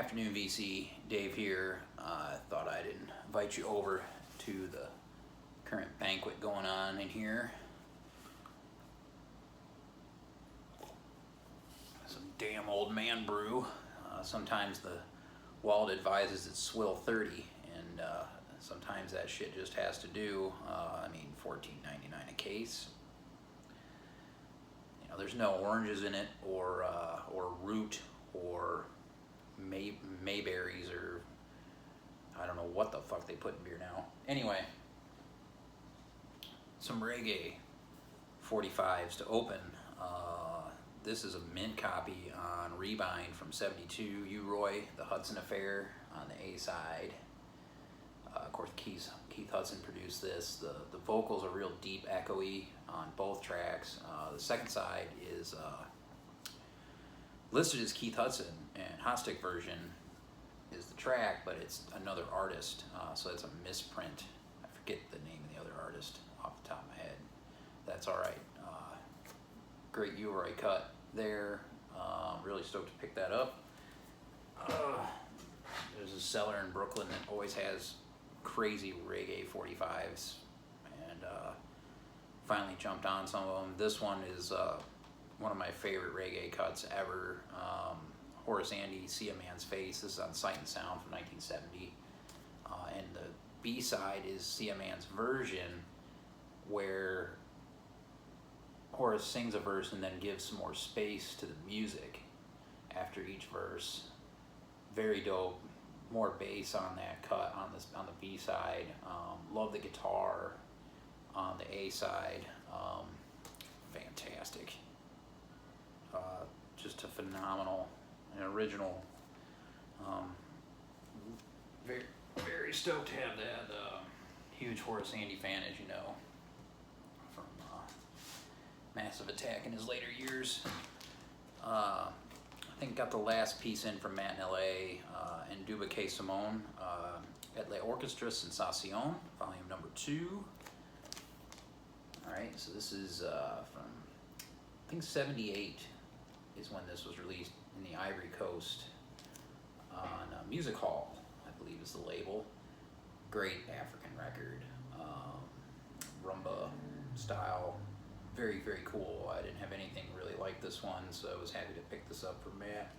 Afternoon, VC. Dave here. Thought I'd invite you over to the current banquet going on in here. Some damn old man brew. Sometimes the wallet advises it's swill 30, and sometimes that shit just has to do. $14.99 a case. You know, there's no oranges in it, or root, or mayberries, or I don't know what the fuck they put in beer now. Anyway, some reggae 45s to open. This is a mint copy on Rebind from '72. U-Roy, the Hudson Affair on the A side. Of course, Keith Hudson produced this. The vocals are real deep, echoey on both tracks. The second side is listed as Keith Hudson, and Hot Stick version is the track, but it's another artist, so it's a misprint. I forget the name of the other artist off the top of my head. That's all right. Great U-Roy cut there. Really stoked to pick that up. There's a cellar in Brooklyn that always has crazy reggae 45s, and finally jumped on some of them. This one is one of my favorite reggae cuts ever. Horace Andy, See a Man's Face. This is on Sight and Sound from 1970. And the B-side is See a Man's Version, where Horace sings a verse and then gives some more space to the music after each verse. Very dope. More bass on that cut on the B-side. Love the guitar on the A-side. Fantastic. Just a phenomenal and original. Very, very stoked to have that. Huge Horace Andy fan, as you know, from Massive Attack in his later years. I think got the last piece in from Matt in LA, and Duba K. Simone at La Orchestra Sensation, volume number 2. Alright, so this is from, I think 78 is when this was released in the Ivory Coast on Music Hall, I believe is the label. Great African record, rumba style, very, very cool. I didn't have anything really like this one, so I was happy to pick this up from Matt.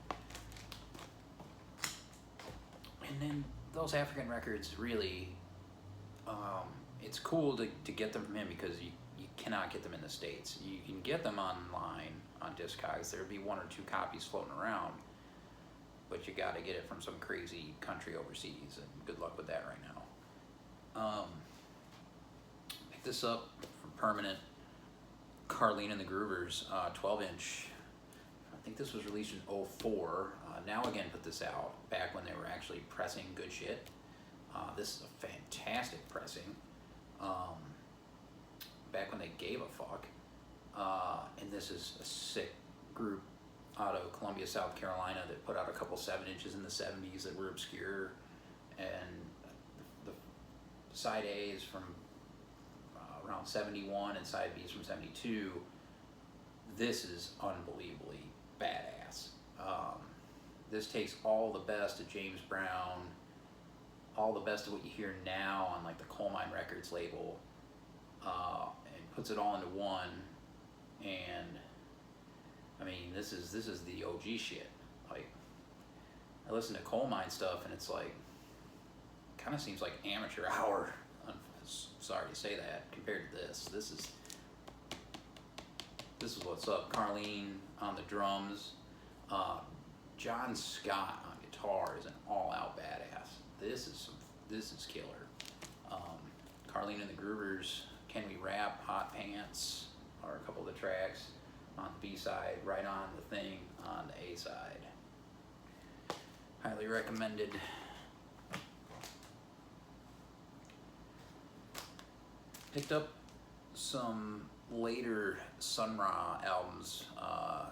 And then those African records, really, it's cool to get them from him, because you cannot get them in the States. You can get them online on Discogs. There'll be 1 or 2 copies floating around, but you got to get it from some crazy country overseas, and good luck with that right now. Pick this up from Permanent. Carlene and the Groovers, 12-inch. I think this was released in '04. Now Again put this out back when they were actually pressing good shit. This is a fantastic pressing. Back when they gave a fuck. And this is a sick group out of Columbia, South Carolina, that put out a couple 7-inches in the '70s that were obscure. And the side A is from around 71, and side B is from 72. This is unbelievably badass. This takes all the best of James Brown, all the best of what you hear now on like the Coal Mine Records label, and puts it all into one. And I mean, this is the OG shit. Like, I listen to Coal Mine stuff, and it's like, kind of seems like amateur hour. Sorry to say that, compared to this. This is what's up. Carlene on the drums. John Scott on guitar is an all-out badass. This is killer. Carlene and the Groovers, Can We Rap, Hot Pants are a couple of the tracks on the B-side. Right On the Thing on the A-side. Highly recommended. Picked up some later Sun Ra albums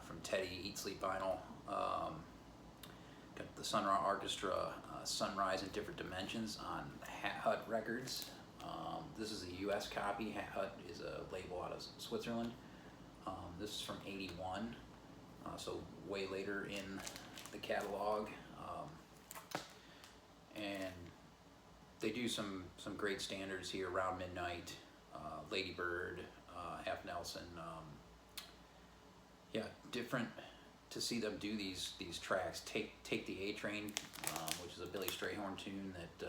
from Teddy, Eat Sleep Vinyl. Got the Sun Ra Orchestra, Sunrise in Different Dimensions on Hat Hut Records. This is a US copy. Hat Hut is a label out of Switzerland. This is from '81, so way later in the catalog. and they do some great standards here. Around Midnight, Lady Bird, Half Nelson. Yeah, different to see them do these tracks. Take the A Train, which is a Billy Strayhorn tune that,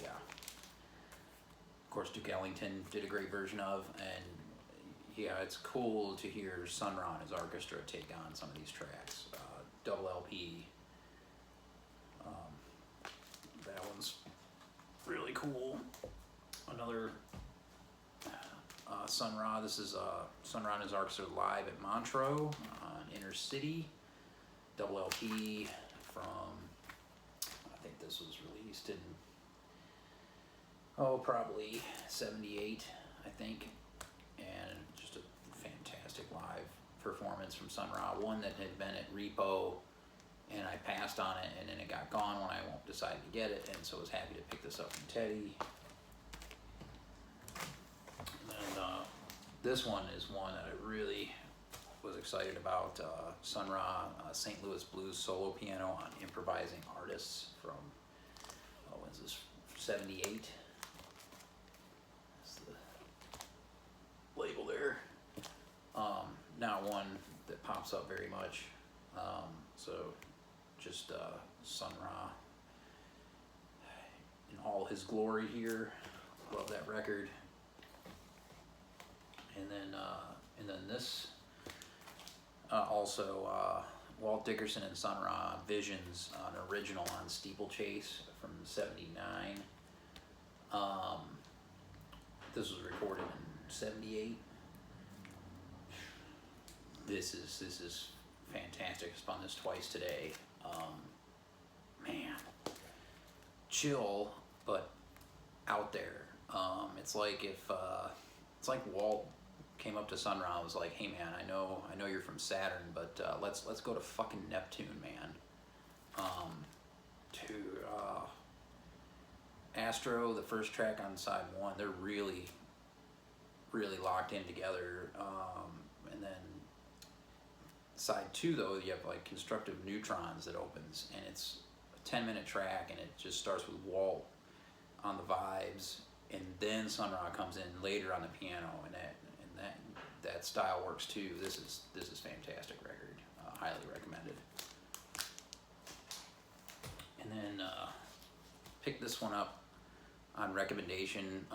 yeah, of course Duke Ellington did a great version of, and yeah, it's cool to hear Sun Ra and his orchestra take on some of these tracks. Double LP, that one's really cool. Another Sun Ra, this is Sun Ra and his orchestra live at Montreux on Inner City. Double LP from, I think this was released in, probably 78, I think. And just a fantastic live performance from Sun Ra, one that had been at Repo, and I passed on it, and then it got gone when I decided to get it, and so I was happy to pick this up from Teddy. And this one is one that I really was excited about. Sun Ra, St. Louis Blues solo piano on Improvising Artists from, when's this, 78? That's the label there. Not one that pops up very much. So just Sun Ra in all his glory here. Love that record. And then this also Walt Dickerson and Sun Ra, Visions, an original on Steeplechase from '79. This was recorded in '78. This is fantastic. I spun this twice today. Man, chill, but out there. It's like if it's like Walt came up to Sun Ra and was like, "Hey man, I know you're from Saturn, but let's go to fucking Neptune, man." To Astro, the first track on side one, they're really locked in together. And then side two, though, you have like Constructive Neutrons that opens, and it's a 10-minute track, and it just starts with Walt on the vibes, and then Sun Ra comes in later on the piano, and that style works too. This is fantastic record, highly recommended. And then pick this one up on recommendation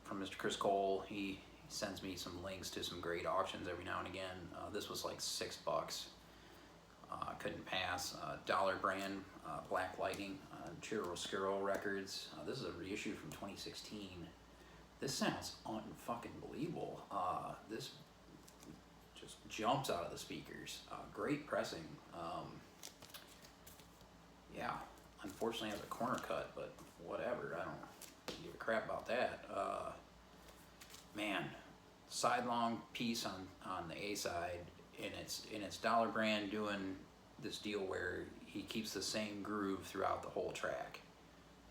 from Mr. Chris Cole. He sends me some links to some great auctions every now and again. This was like $6. Couldn't pass. Dollar Brand, Black Lightning, Cheerless Carroll Records. This is a reissue from 2016. This sounds unfucking believable. This just jumps out of the speakers. Great pressing. Yeah, unfortunately it has a corner cut, but whatever. I don't give a crap about that. Man, sidelong piece on the A side, and it's Dollar Brand doing this deal where he keeps the same groove throughout the whole track,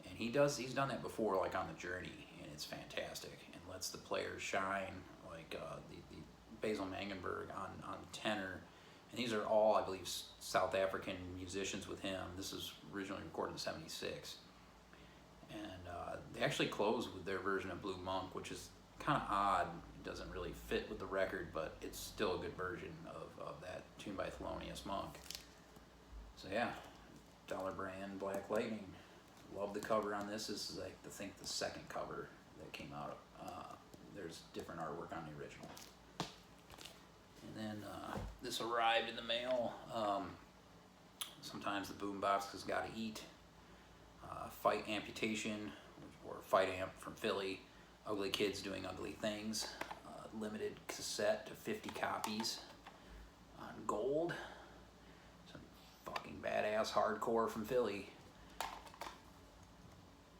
and he's done that before, like on The Journey, and it's fantastic, and lets the players shine, like the Basil Mangenberg on tenor, and these are all, I believe, South African musicians with him. This is originally recorded in '76, and they actually close with their version of Blue Monk, which is kind of odd. It doesn't really fit with the record, but it's still a good version of that tune by Thelonious Monk. So yeah, Dollar Brand, Black Lightning. Love the cover on this. This is like, I think, the second cover that came out. There's different artwork on the original. And then this arrived in the mail. Sometimes the boombox has got to eat. Fight Amputation, or Fight Amp from Philly. Ugly Kids Doing Ugly Things. Limited cassette to 50 copies on gold. Some fucking badass hardcore from Philly.